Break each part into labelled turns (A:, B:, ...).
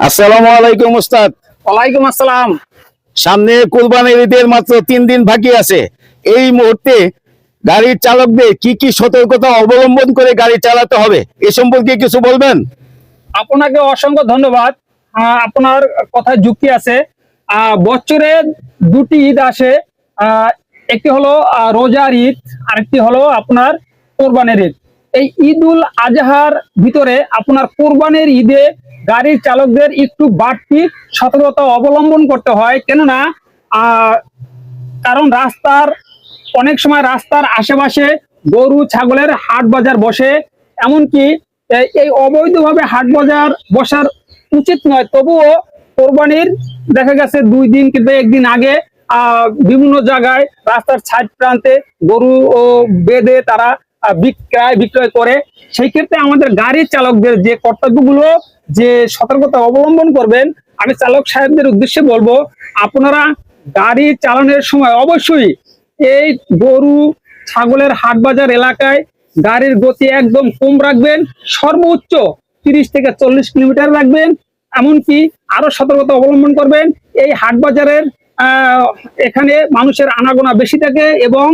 A: আসসালামু আলাইকুম উস্তাদ।
B: ওয়ালাইকুম আসসালাম।
A: সামনে কুরবানির ঈদের মাত্র 3 দিন বাকি আছে। এই মুহূর্তে গাড়ির চালকদের কি কি সতর্কতা অবলম্বন করে গাড়ি চালাতে হবে এ সম্পর্কে কিছু বলবেন?
B: আপনাকে অসংখ্য ধন্যবাদ। আপনার কথায় যুক্তি আছে। বছরে দুটি ঈদ আসে। একটি হলো রোজার ঈদ, আরেকটি হলো আপনার কোরবানির ঈদ। এই ঈদুল আজহার ভিতরে আপনার কোরবানির ঈদে গাড়ির চালকদের একটু বাড়তি সতর্কতা অবলম্বন করতে হয়। কেননা কারণ অনেক সময় রাস্তার আশেপাশে গরু ছাগলের হাট বাজার বসে। এমনকি এই অবৈধভাবে হাট বাজার বসার উচিত নয়, তবুও কোরবানির দেখা গেছে 2 দিন কিন্তু 1 দিন আগে বিভিন্ন জায়গায় রাস্তার সাইড প্রান্তে গরু ও বেঁধে তারা বিক্রয় করে। সেই ক্ষেত্রে আমাদের গাড়ির চালকদের যে কর্তব্যগুলো, যে সতর্কতা অবলম্বন করবেন, আমি চালক সাহেবদের উদ্দেশ্যে বলবো, আপনারা গাড়ি চালানোর সময় অবশ্যই এই গরু ছাগলের হাট বাজার এলাকায় গাড়ির গতি একদম কম রাখবেন। সর্বোচ্চ 30 থেকে 40 কিলোমিটার রাখবেন। এমনকি আরো সতর্কতা অবলম্বন করবেন, এই হাট বাজারের এখানে মানুষের আনাগোনা বেশি থাকে এবং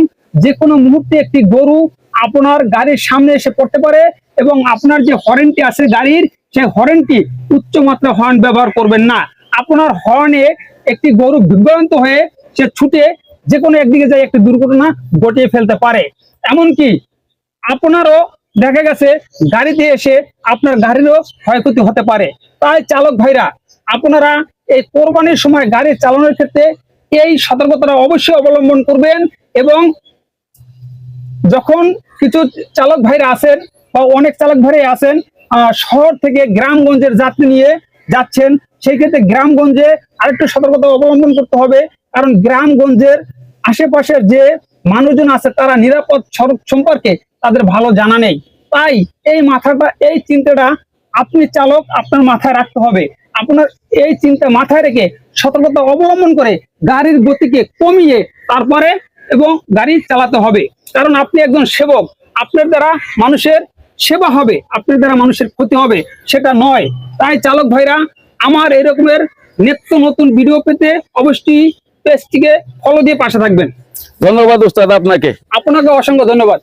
B: যে কোনো মুহূর্তে একটি গরু আপনার গাড়ির সামনে এসে পড়তে পারে। এবং আপনার যে হর্নটি আছে গাড়ির, সেই হর্নটি উচ্চমাত্রা হর্ন ব্যবহার করবেন না। আপনার হর্নে একটি গরু বিভ্রান্ত হয়ে সে ছুটে যে কোনো একদিকে যায় একটি দুর্ঘটনা ঘটিয়ে ফেলতে পারে। এমনকি আপনারও দেখা গেছে গাড়িতে এসে আপনার গাড়িরও ক্ষয়ক্ষতি হতে পারে। তাই চালক ভাইরা, আপনারা এই কোরবানির সময় গাড়ি চালানোর ক্ষেত্রে এই সতর্কতাটা অবশ্যই অবলম্বন করবেন। এবং যখন কিছু চালক ভাইরা আছেন বা অনেক চালক ভাইরা আছেন শহর থেকে গ্রামগঞ্জের যাত্রী নিয়ে যাচ্ছেন, সেই ক্ষেত্রে গ্রামগঞ্জে আরেকটু সতর্কতা অবলম্বন করতে হবে। কারণ গ্রামগঞ্জের আশেপাশের যে মানুষজন আছে তারা নিরাপদ সড়ক সম্পর্কে তাদের ভালো জানা নেই। তাই এই চিন্তাটা আপনি চালক আপনার মাথায় রাখতে হবে। আপনার এই চিন্তা মাথায় রেখে সতর্কতা অবলম্বন করে গাড়ির গতিকে কমিয়ে তারপরে এবং গাড়ি চালাতে হবে। কারণ আপনি একজন সেবক, আপনার দ্বারা মানুষের সেবা হবে, আপনার দ্বারা মানুষের ক্ষতি হবে সেটা নয়। তাই চালক ভাইরা, আমার এরকমের নিত্য নতুন ভিডিও পেতে অবশ্যই পেজটিকে ফলো দিয়ে পাশে থাকবেন।
A: ধন্যবাদ উস্তাদ আপনাকে।
B: আপনাকে অসংখ্য ধন্যবাদ।